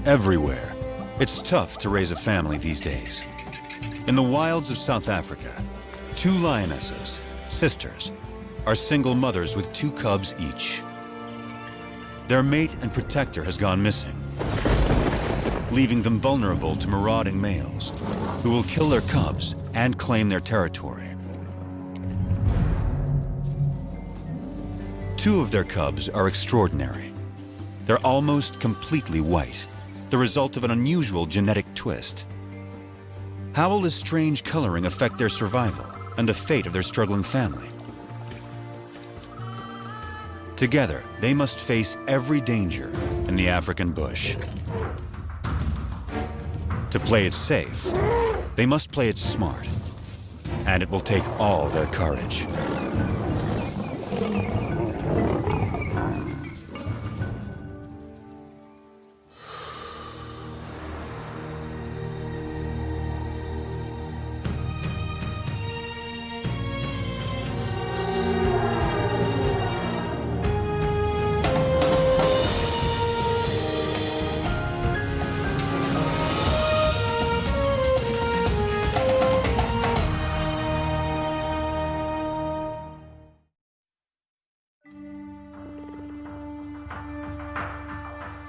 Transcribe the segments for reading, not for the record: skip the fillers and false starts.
everywhere. It's tough to raise a family these days. In the wilds of South Africa, 2 lionesses, sisters, are single mothers with 2 cubs each. Their mate and protector has gone missing, leaving them vulnerable to marauding males who will kill their cubs and claim their territory. 2 of their cubs are extraordinary. They're almost completely white, the result of an unusual genetic twist. How will this strange coloring affect their survival and the fate of their struggling family? Together, they must face every danger in the African bush. To play it safe, they must play it smart, and it will take all their courage.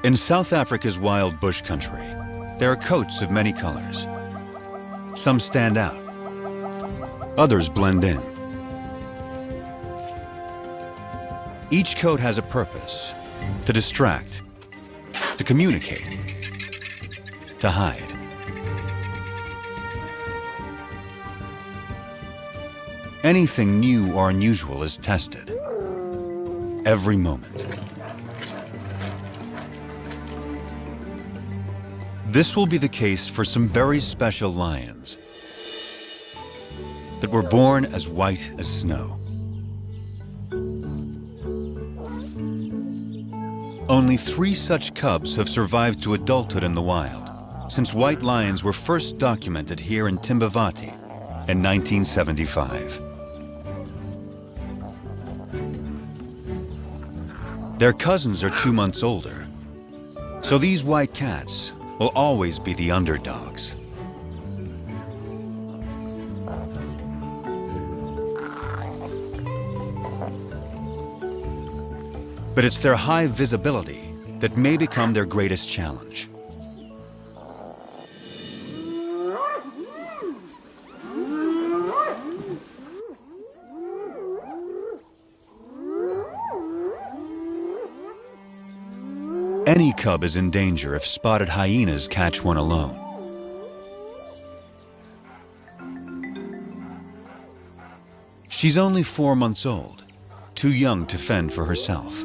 In South Africa's wild bush country, there are coats of many colors. Some stand out, others blend in. Each coat has a purpose: to distract, to communicate, to hide. Anything new or unusual is tested every moment. This will be the case for some very special lions that were born as white as snow. Only 3 such cubs have survived to adulthood in the wild, since white lions were first documented here in Timbavati in 1975. Their cousins are 2 months older, so these white cats will always be the underdogs. But it's their high visibility that may become their greatest challenge. Any cub is in danger if spotted hyenas catch one alone. She's only 4 months old, too young to fend for herself.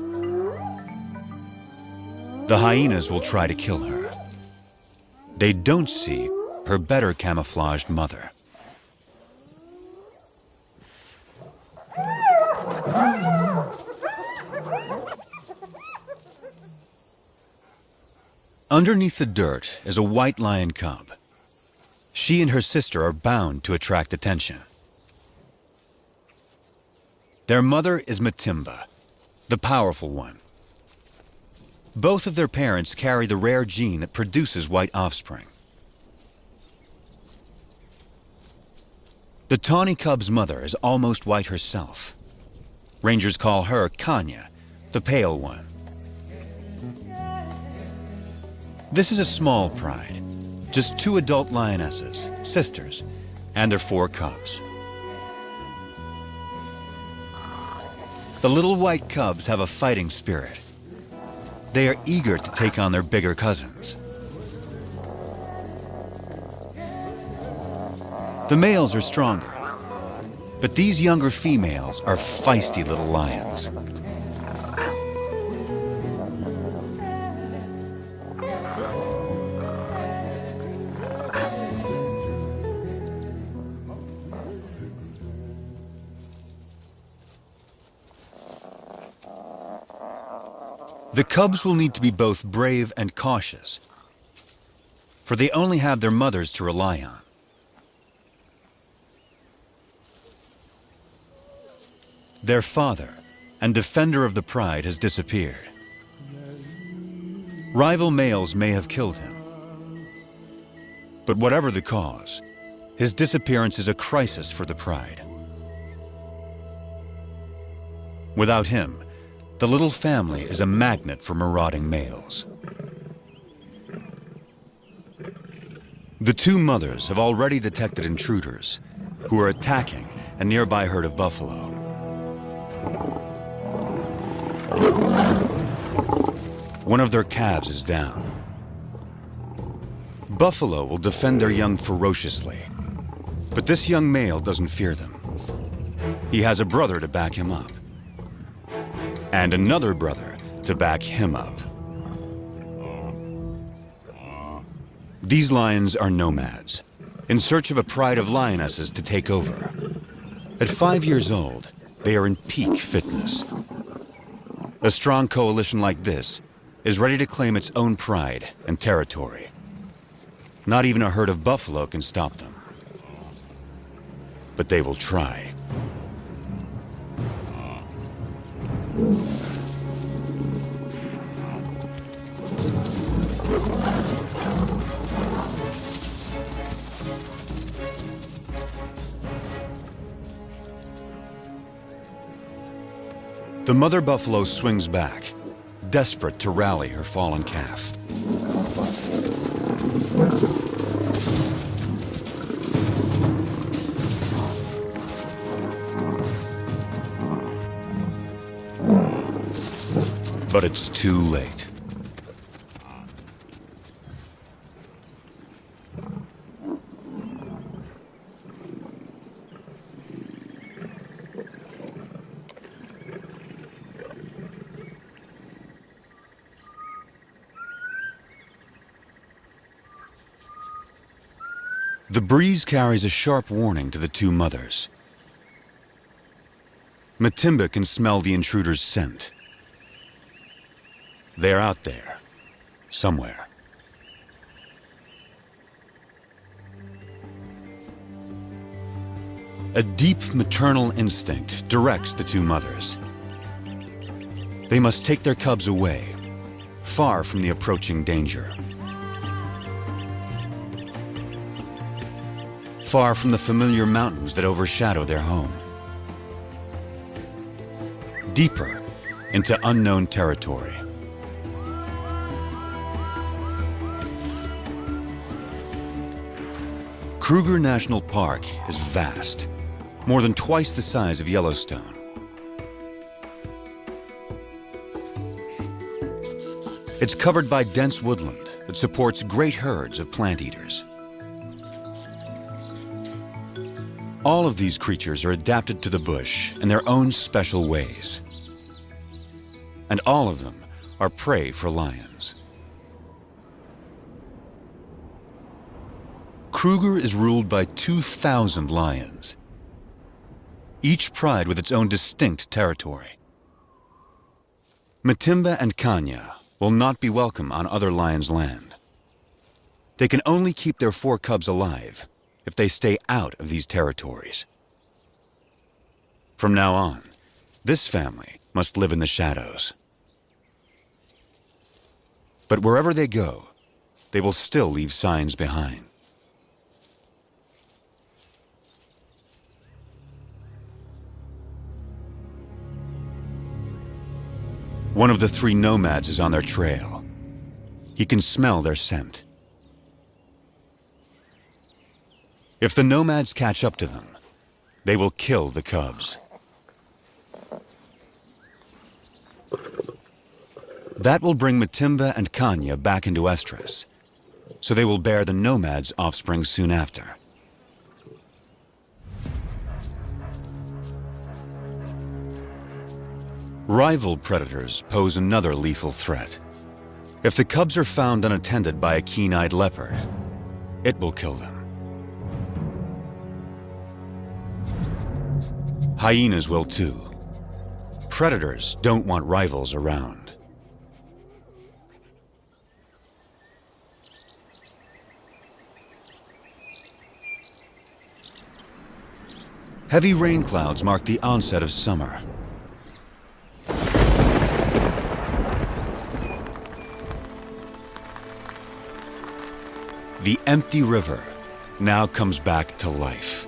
The hyenas will try to kill her. They don't see her better camouflaged mother. Underneath the dirt is a white lion cub. She and her sister are bound to attract attention. Their mother is Matimba, the powerful one. Both of their parents carry the rare gene that produces white offspring. The tawny cub's mother is almost white herself. Rangers call her Kanya, the pale one. This is a small pride, just 2 adult lionesses, sisters, and their 4 cubs. The little white cubs have a fighting spirit. They are eager to take on their bigger cousins. The males are stronger, but these younger females are feisty little lions. The cubs will need to be both brave and cautious, for they only have their mothers to rely on. Their father and defender of the pride has disappeared. Rival males may have killed him. But whatever the cause, his disappearance is a crisis for the pride. Without him, the little family is a magnet for marauding males. The two mothers have already detected intruders who are attacking a nearby herd of buffalo. One of their calves is down. Buffalo will defend their young ferociously, but this young male doesn't fear them. He has a brother to back him up, and another brother to back him up. These lions are nomads, in search of a pride of lionesses to take over. At 5 years old, they are in peak fitness. A strong coalition like this is ready to claim its own pride and territory. Not even a herd of buffalo can stop them. But they will try. The mother buffalo swings back, desperate to rally her fallen calf. But it's too late. The breeze carries a sharp warning to the two mothers. Matimba can smell the intruder's scent. They're out there, somewhere. A deep maternal instinct directs the two mothers. They must take their cubs away, far from the approaching danger. Far from the familiar mountains that overshadow their home. Deeper into unknown territory. Kruger National Park is vast, more than twice the size of Yellowstone. It's covered by dense woodland that supports great herds of plant eaters. All of these creatures are adapted to the bush in their own special ways. And all of them are prey for lions. Kruger is ruled by 2,000 lions, each pride with its own distinct territory. Matimba and Kanya will not be welcome on other lions' land. They can only keep their 4 cubs alive if they stay out of these territories. From now on, this family must live in the shadows. But wherever they go, they will still leave signs behind. One of the 3 nomads is on their trail. He can smell their scent. If the nomads catch up to them, they will kill the cubs. That will bring Matimba and Kanya back into estrus, so they will bear the nomads' offspring soon after. Rival predators pose another lethal threat. If the cubs are found unattended by a keen-eyed leopard, it will kill them. Hyenas will too. Predators don't want rivals around. Heavy rain clouds mark the onset of summer. The empty river now comes back to life.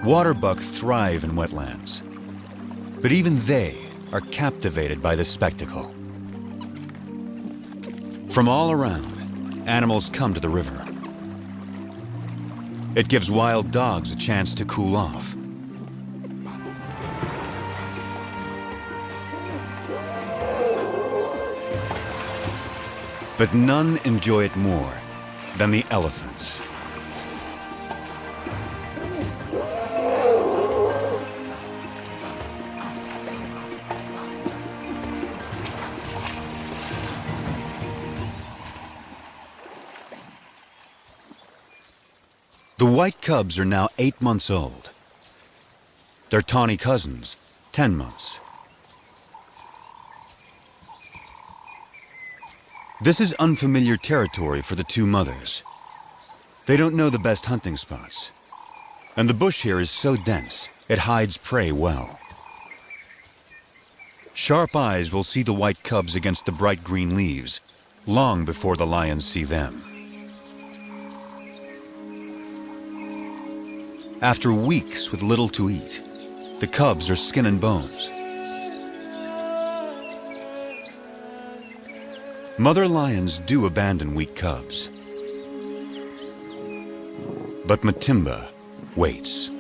Waterbuck thrive in wetlands, but even they are captivated by this spectacle. From all around, animals come to the river. It gives wild dogs a chance to cool off. But none enjoy it more than the elephants. The white cubs are now 8 months old. Their tawny cousins, 10 months. This is unfamiliar territory for the two mothers. They don't know the best hunting spots. And the bush here is so dense, it hides prey well. Sharp eyes will see the white cubs against the bright green leaves, long before the lions see them. After weeks with little to eat, the cubs are skin and bones. Mother lions do abandon weak cubs. But Matimba waits.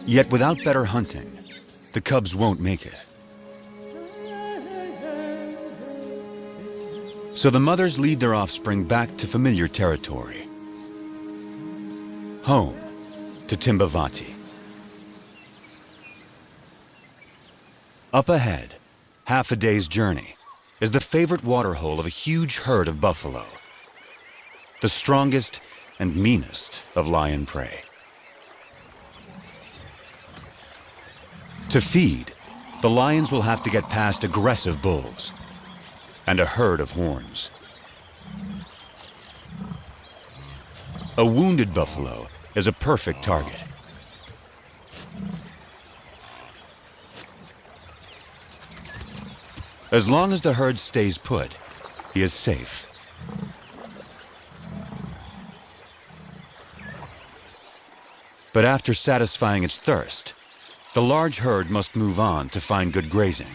Yet without better hunting, the cubs won't make it. So the mothers lead their offspring back to familiar territory. Home to Timbavati. Up ahead, half a day's journey, is the favorite waterhole of a huge herd of buffalo. The strongest and meanest of lion prey. To feed, the lions will have to get past aggressive bulls and a herd of horns. A wounded buffalo is a perfect target. As long as the herd stays put, he is safe. But after satisfying its thirst, the large herd must move on to find good grazing.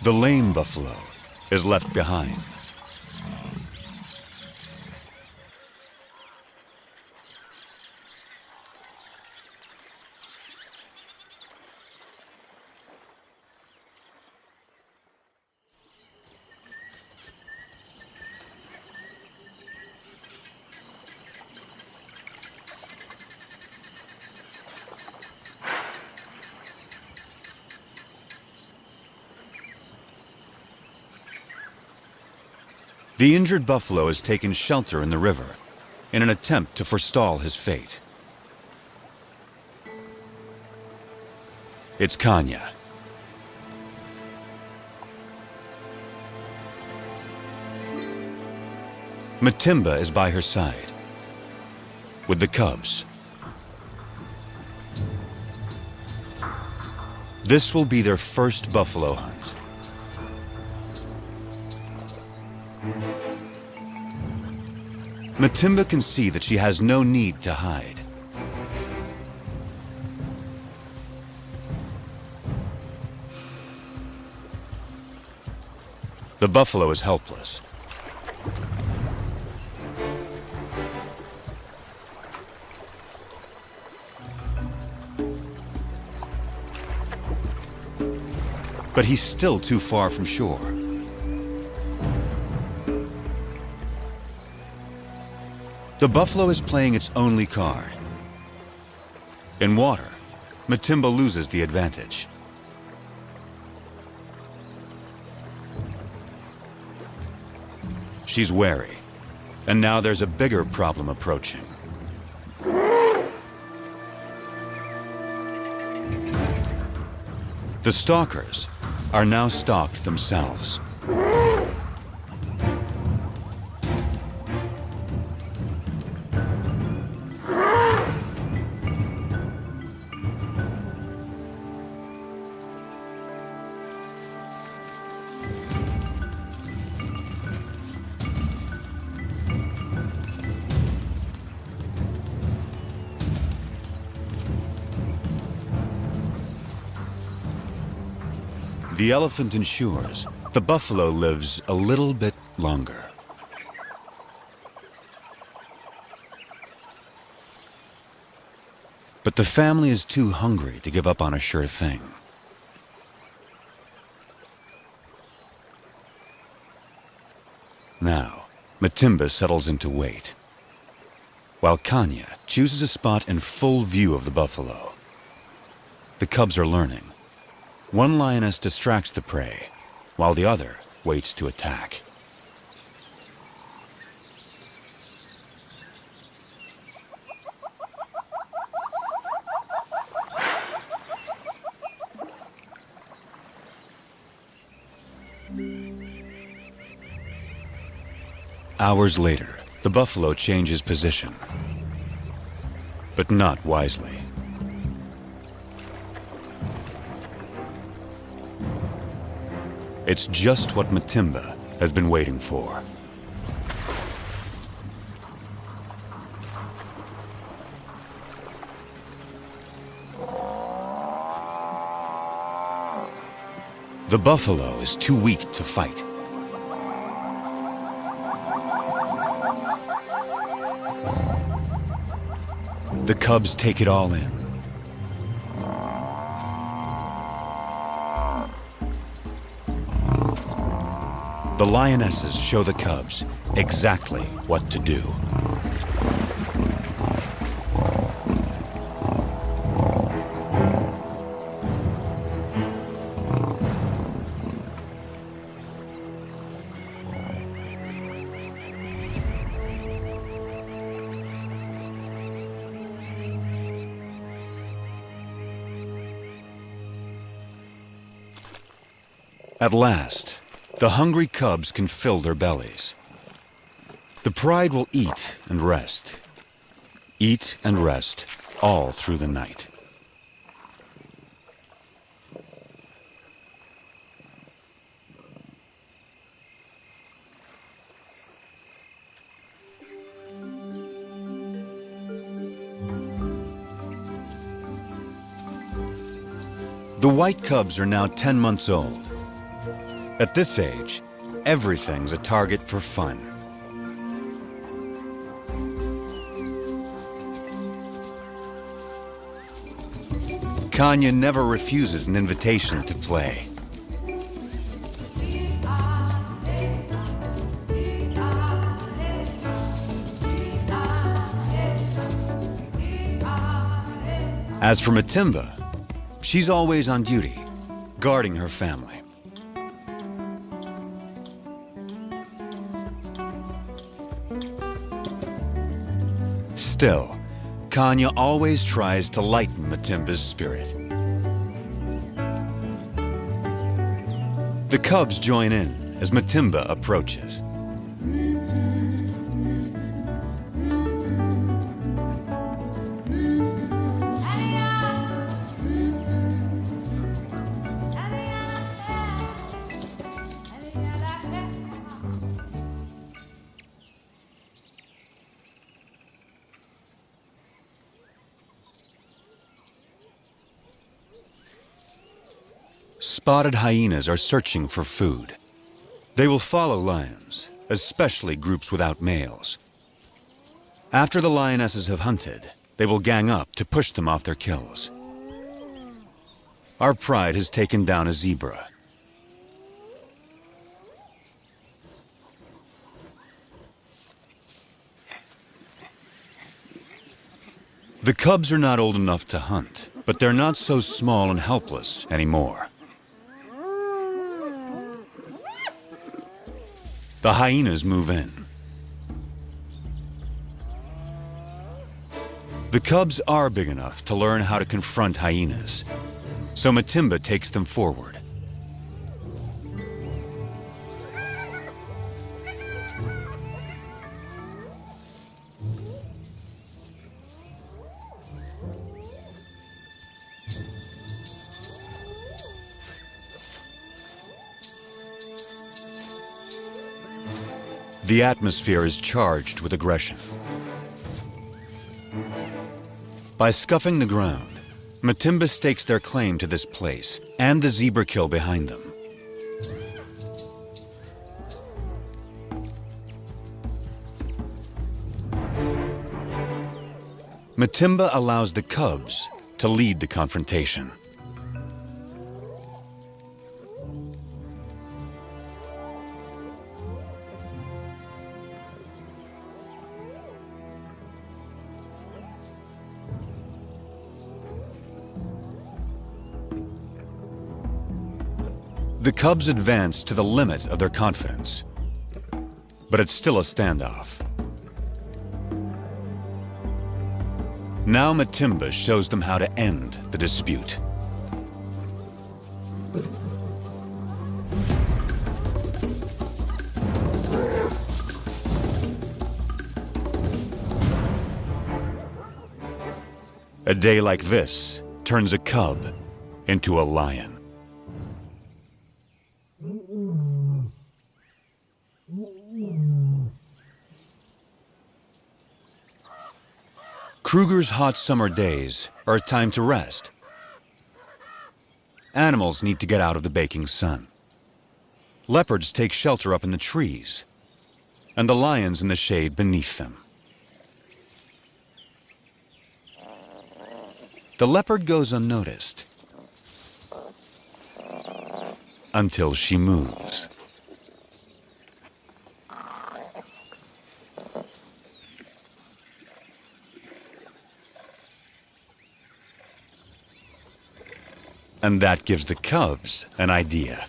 The lame buffalo is left behind. The injured buffalo has taken shelter in the river in an attempt to forestall his fate. It's Kanya. Matimba is by her side, with the cubs. This will be their first buffalo hunt. Matimba can see that she has no need to hide. The buffalo is helpless. But he's still too far from shore. The buffalo is playing its only card. In water, Matimba loses the advantage. she's wary. And now there's a bigger problem approaching. The stalkers are now stalked themselves. The elephant ensures the buffalo lives a little bit longer. But the family is too hungry to give up on a sure thing. Now, Matimba settles into wait, while Kanya chooses a spot in full view of the buffalo. The cubs are learning. One lioness distracts the prey, while the other waits to attack. Hours later, the buffalo changes position, but not wisely. It's just what Matimba has been waiting for. The buffalo is too weak to fight. The cubs take it all in. The lionesses show the cubs exactly what to do. At last, the hungry cubs can fill their bellies. The pride will eat and rest all through the night. The white cubs are now 10 months old. At this age, everything's a target for fun. Kanya never refuses an invitation to play. As for Matimba, she's always on duty, guarding her family. Still, Kanya always tries to lighten Matimba's spirit. The cubs join in as Matimba approaches. Spotted hyenas are searching for food. They will follow lions, especially groups without males. After the lionesses have hunted, they will gang up to push them off their kills. Our pride has taken down a zebra. The cubs are not old enough to hunt, but they're not so small and helpless anymore. The hyenas move in. The cubs are big enough to learn how to confront hyenas, so Matimba takes them forward. The atmosphere is charged with aggression. By scuffing the ground, Matimba stakes their claim to this place and the zebra kill behind them. Matimba allows the cubs to lead the confrontation. The cubs advance to the limit of their confidence, but it's still a standoff. Now Matimba shows them how to end the dispute. A day like this turns a cub into a lion. Kruger's hot summer days are a time to rest. Animals need to get out of the baking sun. Leopards take shelter up in the trees, and the lions in the shade beneath them. The leopard goes unnoticed until she moves. And that gives the cubs an idea.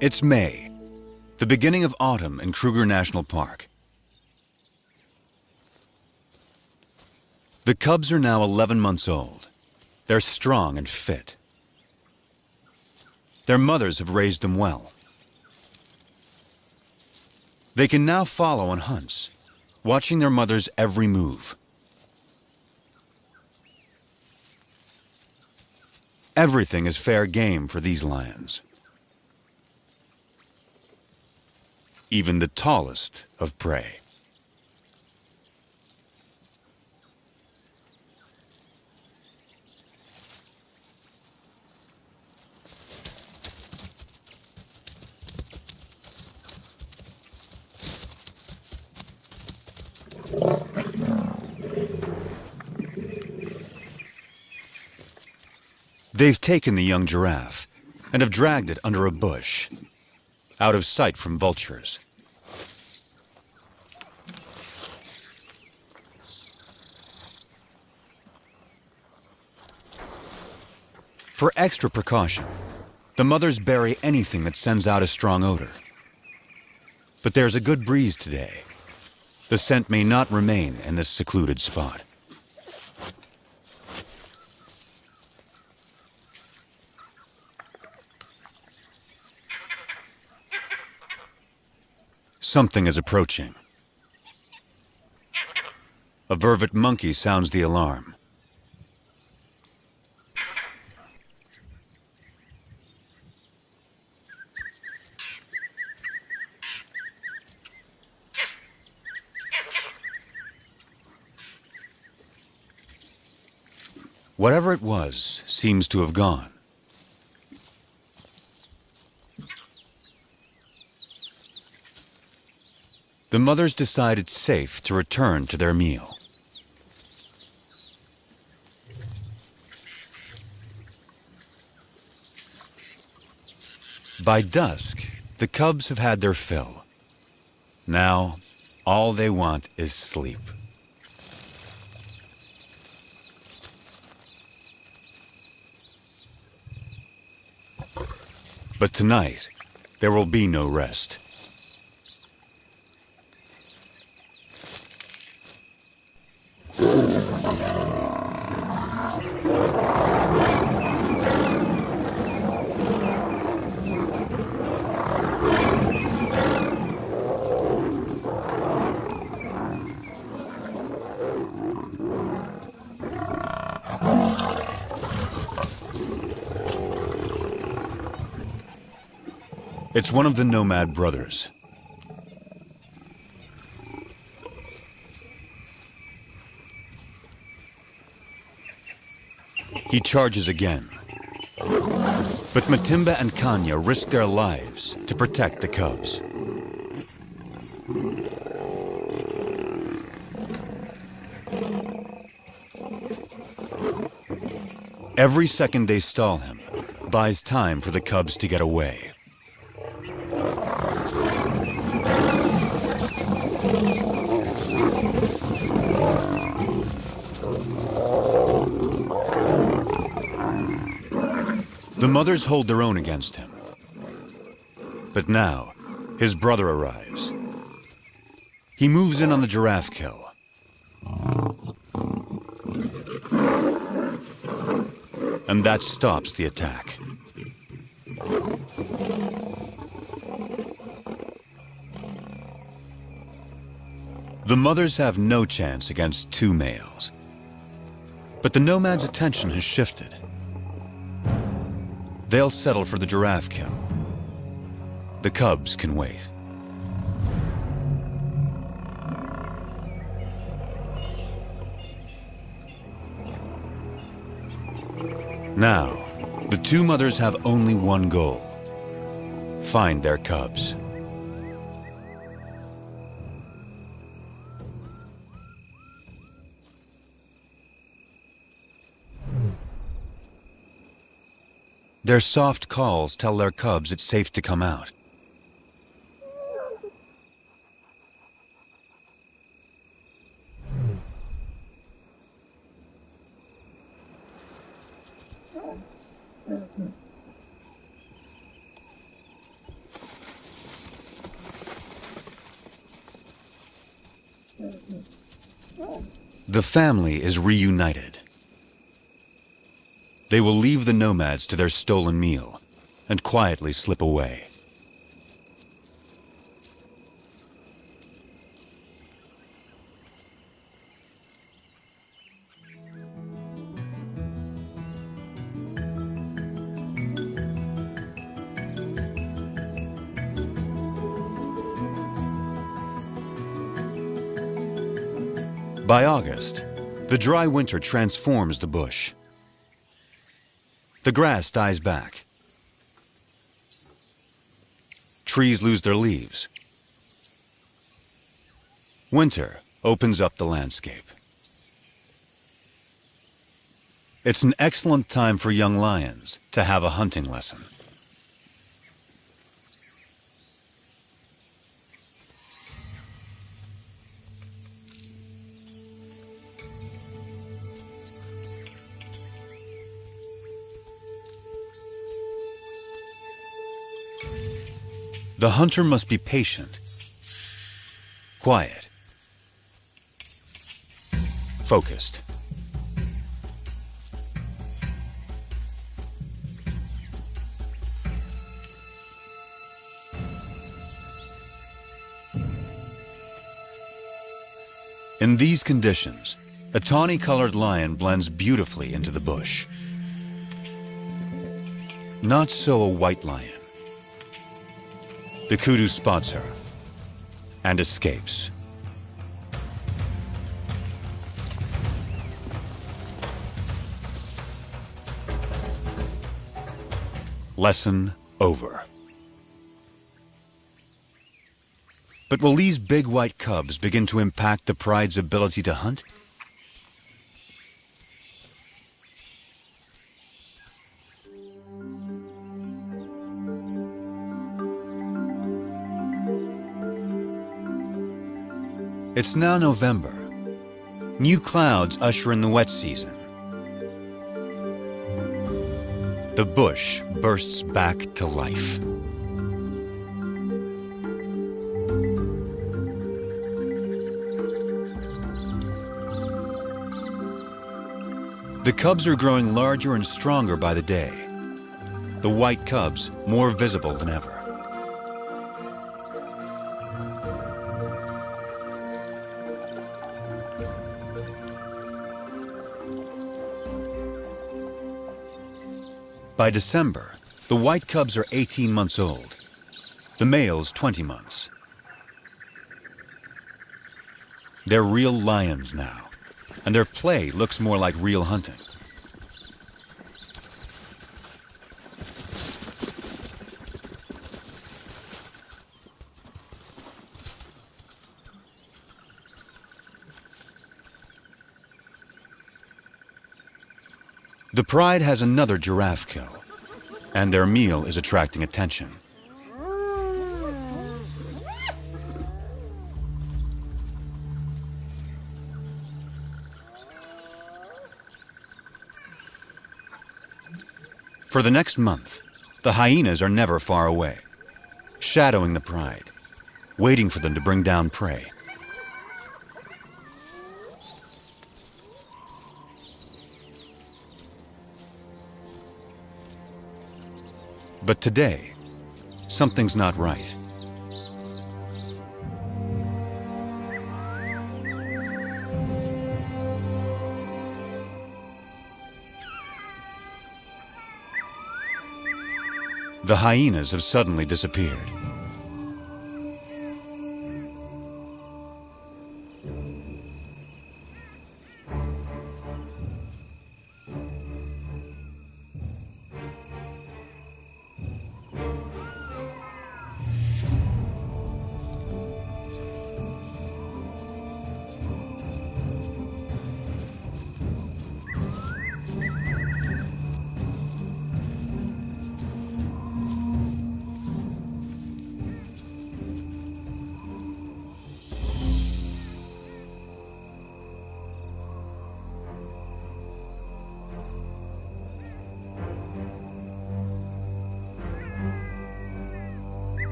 It's May, the beginning of autumn in Kruger National Park. The cubs are now 11 months old. They're strong and fit. Their mothers have raised them well. They can now follow on hunts, watching their mother's every move. Everything is fair game for these lions. Even the tallest of prey. They've taken the young giraffe and have dragged it under a bush, out of sight from vultures. For extra precaution, the mothers bury anything that sends out a strong odor. But there's a good breeze today. The scent may not remain in this secluded spot. Something is approaching. A vervet monkey sounds the alarm. Whatever it was seems to have gone. The mothers decide it's safe to return to their meal. By dusk, the cubs have had their fill. Now, all they want is sleep. But tonight, there will be no rest. It's one of the nomad brothers. He charges again. But Matimba and Kanya risk their lives to protect the cubs. Every second they stall him buys time for the cubs to get away. The mothers hold their own against him. But now, his brother arrives. He moves in on the giraffe kill. And that stops the attack. The mothers have no chance against two males. But the nomad's attention has shifted. They'll settle for the giraffe kill. The cubs can wait. Now, the two mothers have only one goal: find their cubs. Their soft calls tell their cubs it's safe to come out. The family is reunited. They will leave the nomads to their stolen meal and quietly slip away. By August, the dry winter transforms the bush. The grass dies back. Trees lose their leaves. Winter opens up the landscape. It's an excellent time for young lions to have a hunting lesson. The hunter must be patient, quiet, focused. In these conditions, a tawny-colored lion blends beautifully into the bush. Not so a white lion. The kudu spots her and escapes. Lesson over. But will these big white cubs begin to impact the pride's ability to hunt? It's now November. New clouds usher in the wet season. The bush bursts back to life. The cubs are growing larger and stronger by the day. The white cubs more visible than ever. By December, the white cubs are 18 months old, the males 20 months. They're real lions now, and their play looks more like real hunting. The pride has another giraffe kill, and their meal is attracting attention. For the next month, the hyenas are never far away, shadowing the pride, waiting for them to bring down prey. But today, something's not right. The hyenas have suddenly disappeared.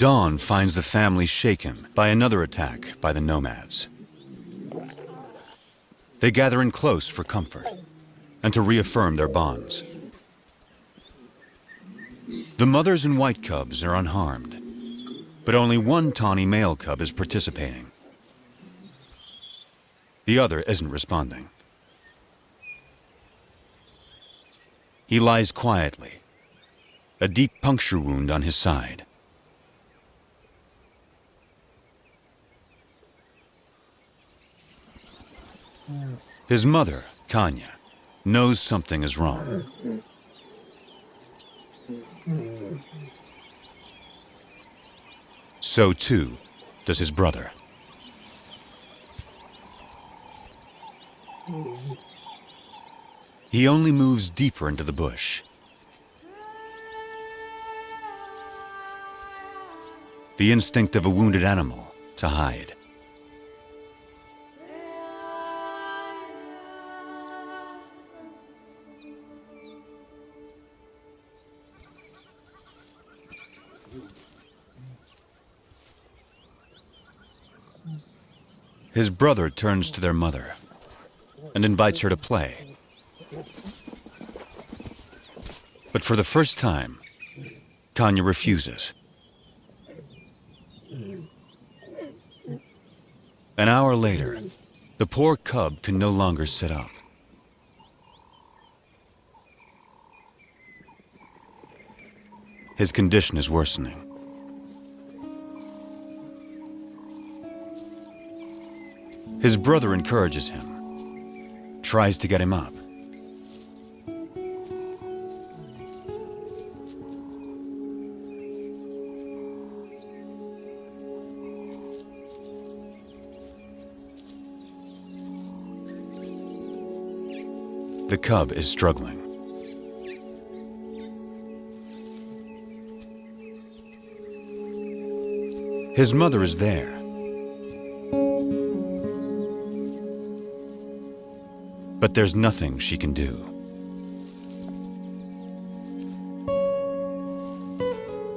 Dawn finds the family shaken by another attack by the nomads. They gather in close for comfort and to reaffirm their bonds. The mothers and white cubs are unharmed, but only one tawny male cub is participating. The other isn't responding. He lies quietly, a deep puncture wound on his side. His mother, Kanya, knows something is wrong. So too does his brother. He only moves deeper into the bush. The instinct of a wounded animal to hide. His brother turns to their mother and invites her to play. But for the first time, Kanya refuses. An hour later, The poor cub can no longer sit up. His condition is worsening. His brother encourages him, tries to get him up. The cub is struggling. His mother is there. But there's nothing she can do.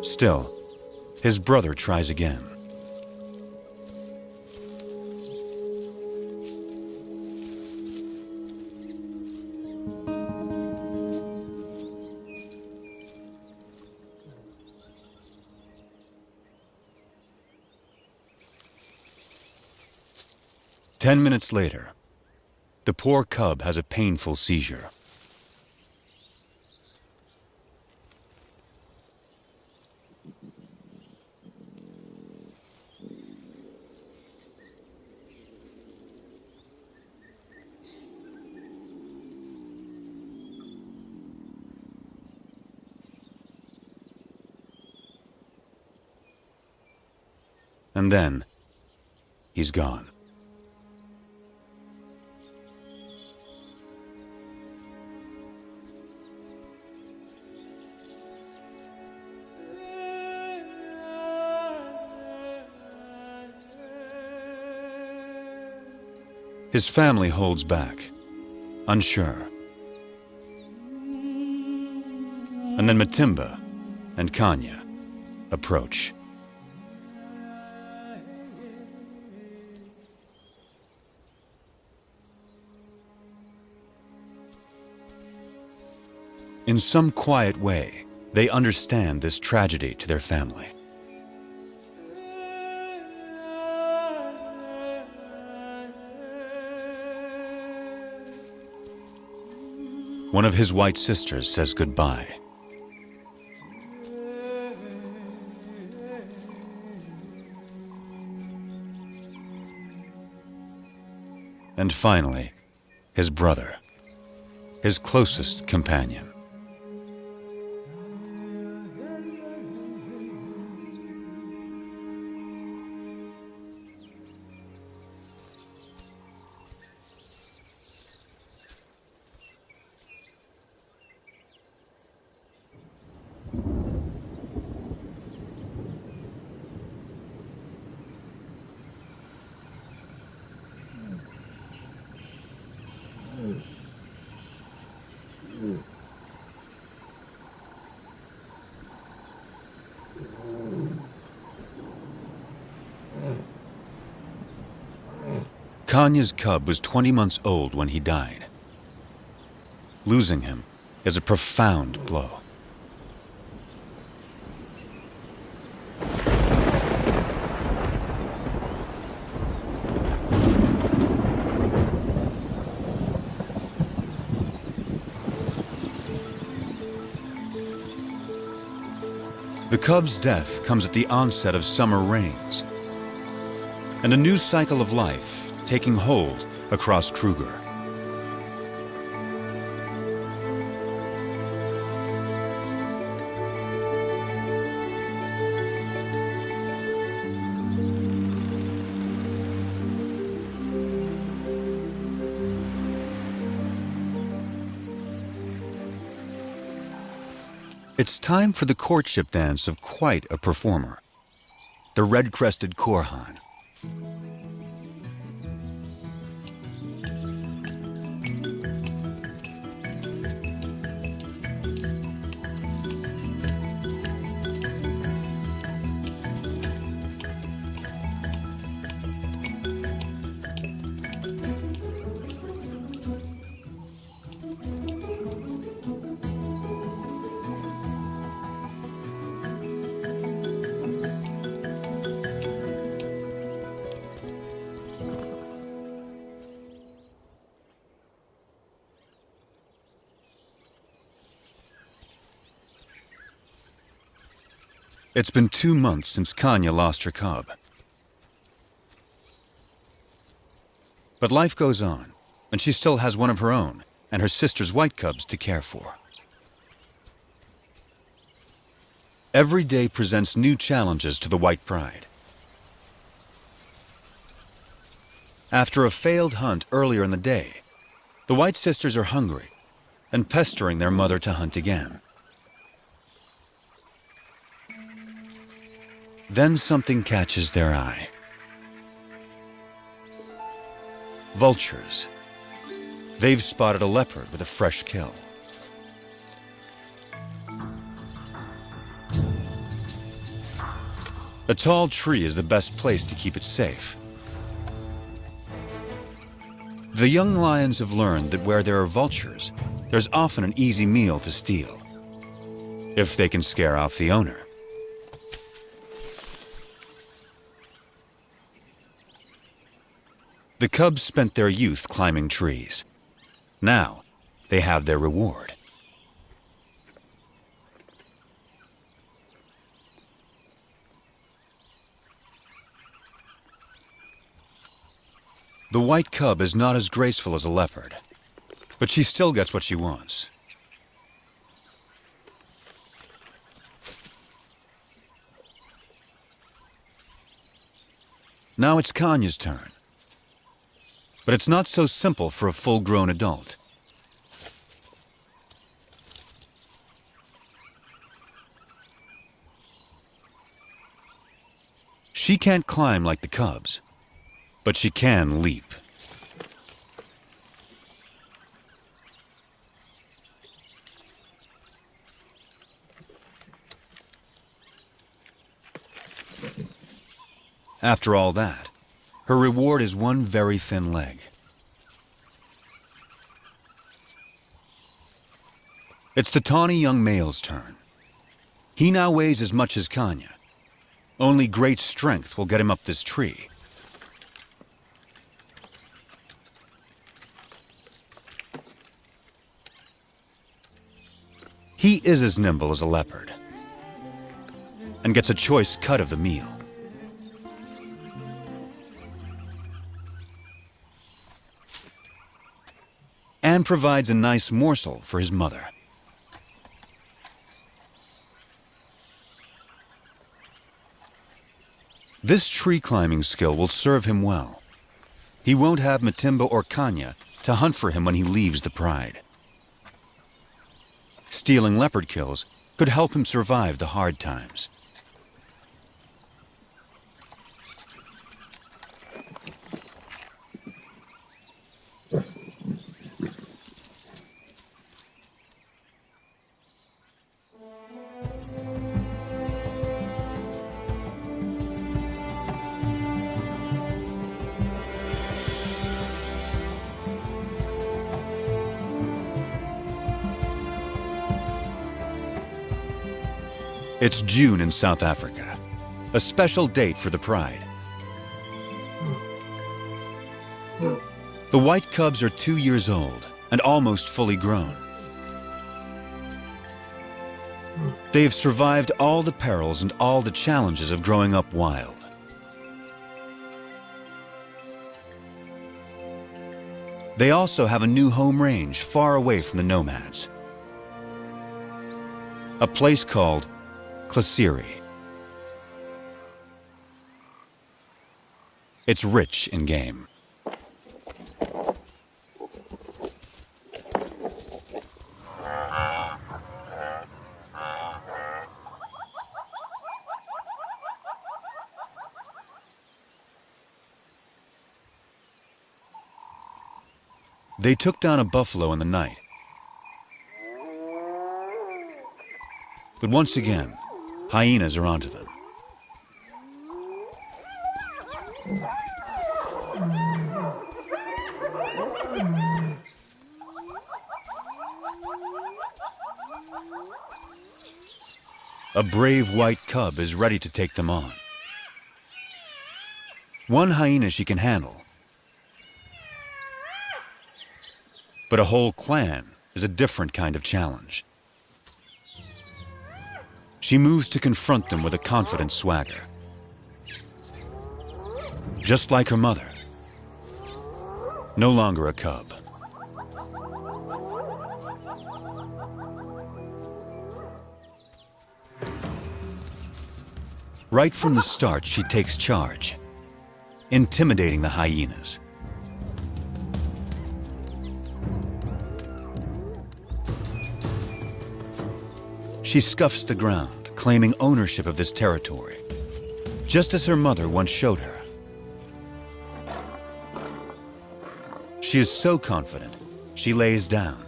Still, his brother tries again. Ten minutes later, the poor cub has a painful seizure. And then, he's gone. His family holds back, unsure. And then Matimba and Kanya approach. In some quiet way, they understand this tragedy to their family. One of his white sisters says goodbye. And finally, his brother, his closest companion. Kanya's cub was 20 months old when he died. Losing him is a profound blow. The cub's death comes at the onset of summer rains, and a new cycle of life taking hold across Kruger. It's time for the courtship dance of quite a performer, the red-crested Korhan. It's been 2 months since Kanya lost her cub. But life goes on, and she still has one of her own and her sister's white cubs to care for. Every day presents new challenges to the white pride. After a failed hunt earlier in the day, the white sisters are hungry and pestering their mother to hunt again. Then something catches their eye. Vultures. They've spotted a leopard with a fresh kill. A tall tree is the best place to keep it safe. The young lions have learned that where there are vultures, there's often an easy meal to steal, if they can scare off the owner. The cubs spent their youth climbing trees. Now, they have their reward. The white cub is not as graceful as a leopard, but she still gets what she wants. Now it's Kanya's turn. But it's not so simple for a full-grown adult. She can't climb like the cubs, but she can leap. After all that, her reward is one very thin leg. It's the tawny young male's turn. He now weighs as much as Kanya. Only great strength will get him up this tree. He is as nimble as a leopard and gets a choice cut of the meal. And provides a nice morsel for his mother. This tree climbing skill will serve him well. He won't have Matimba or Kanya to hunt for him when he leaves the pride. Stealing leopard kills could help him survive the hard times. It's June in South Africa, a special date for the pride. The white cubs are 2 years old and almost fully grown. They have survived all the perils and all the challenges of growing up wild. They also have a new home range far away from the nomads. A place called Klasiri. It's rich in game. They took down a buffalo in the night. But once again, hyenas are onto them. A brave white cub is ready to take them on. One hyena she can handle, but a whole clan is a different kind of challenge. She moves to confront them with a confident swagger. Just like her mother. No longer a cub. Right from the start, she takes charge, intimidating the hyenas. She scuffs the ground, claiming ownership of this territory, just as her mother once showed her. She is so confident, she lays down.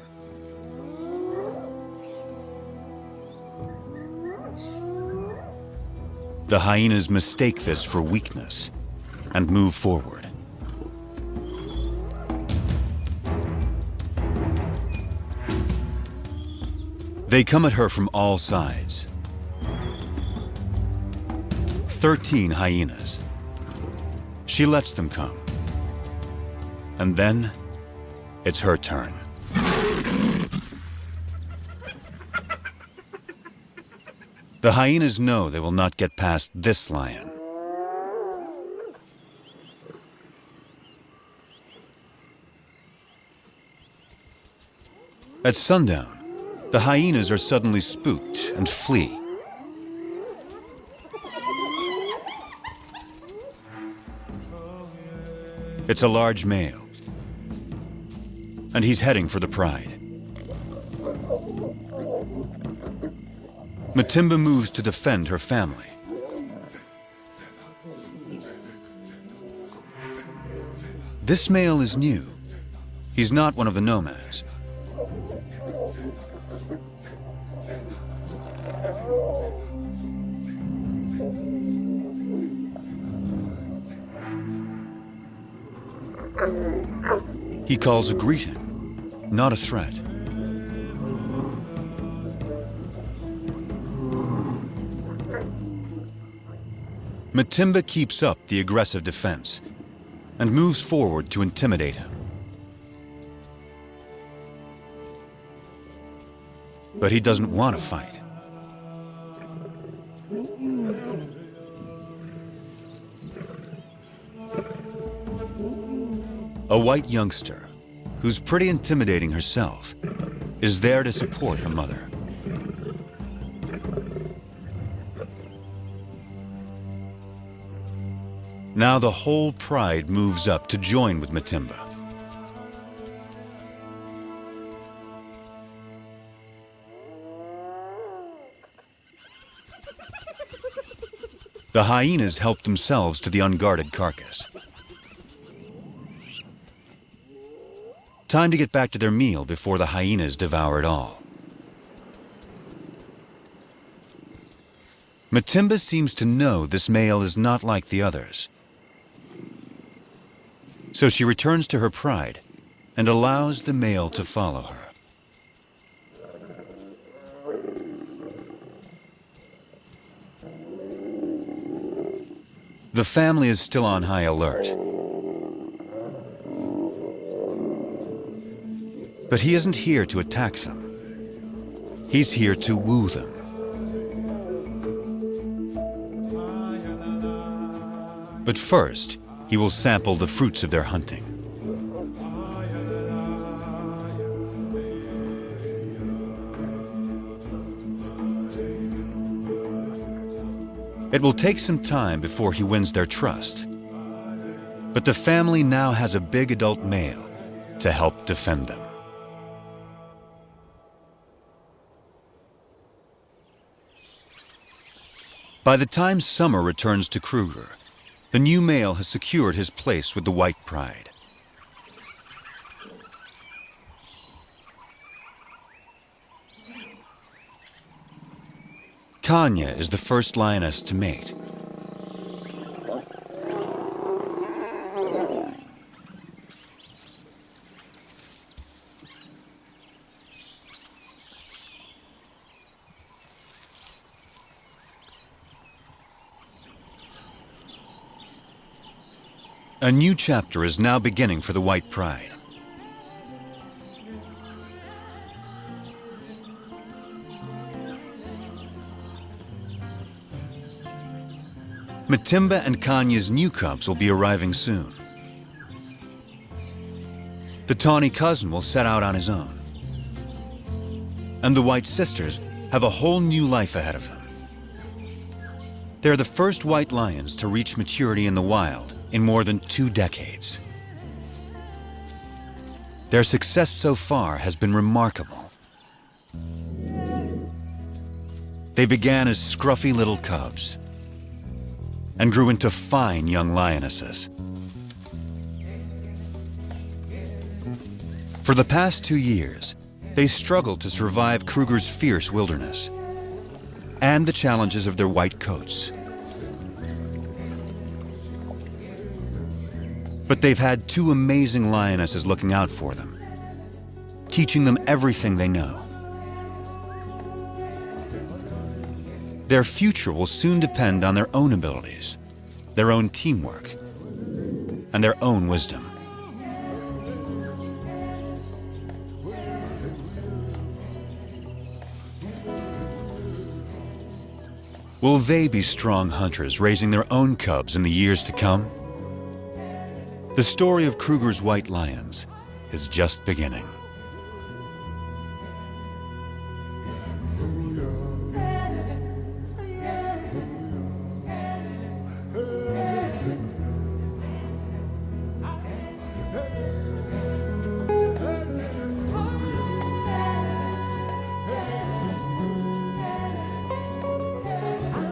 The hyenas mistake this for weakness and move forward. They come at her from all sides. 13 hyenas. She lets them come. And then, it's her turn. The hyenas know they will not get past this lion. At sundown, the hyenas are suddenly spooked and flee. It's a large male, and he's heading for the pride. Matimba moves to defend her family. This male is new. He's not one of the nomads. He calls a greeting, not a threat. Matimba keeps up the aggressive defense and moves forward to intimidate him. But he doesn't want to fight. A white youngster, who's pretty intimidating herself, is there to support her mother. Now the whole pride moves up to join with Matimba. The hyenas help themselves to the unguarded carcass. Time to get back to their meal before the hyenas devour it all. Matimba seems to know this male is not like the others. So she returns to her pride and allows the male to follow her. The family is still on high alert. But he isn't here to attack them. He's here to woo them. But first, he will sample the fruits of their hunting. It will take some time before he wins their trust. But the family now has a big adult male to help defend them. By the time summer returns to Kruger, the new male has secured his place with the white pride. Kanya is the first lioness to mate. A new chapter is now beginning for the white pride. Matimba and Kanya's new cubs will be arriving soon. The tawny cousin will set out on his own. And the white sisters have a whole new life ahead of them. They're the first white lions to reach maturity in the wild in more than 2 decades. Their success so far has been remarkable. They began as scruffy little cubs and grew into fine young lionesses. For the past 2 years, they struggled to survive Kruger's fierce wilderness and the challenges of their white coats. But they've had 2 amazing lionesses looking out for them, teaching them everything they know. Their future will soon depend on their own abilities, their own teamwork, and their own wisdom. Will they be strong hunters raising their own cubs in the years to come? The story of Kruger's white lions is just beginning.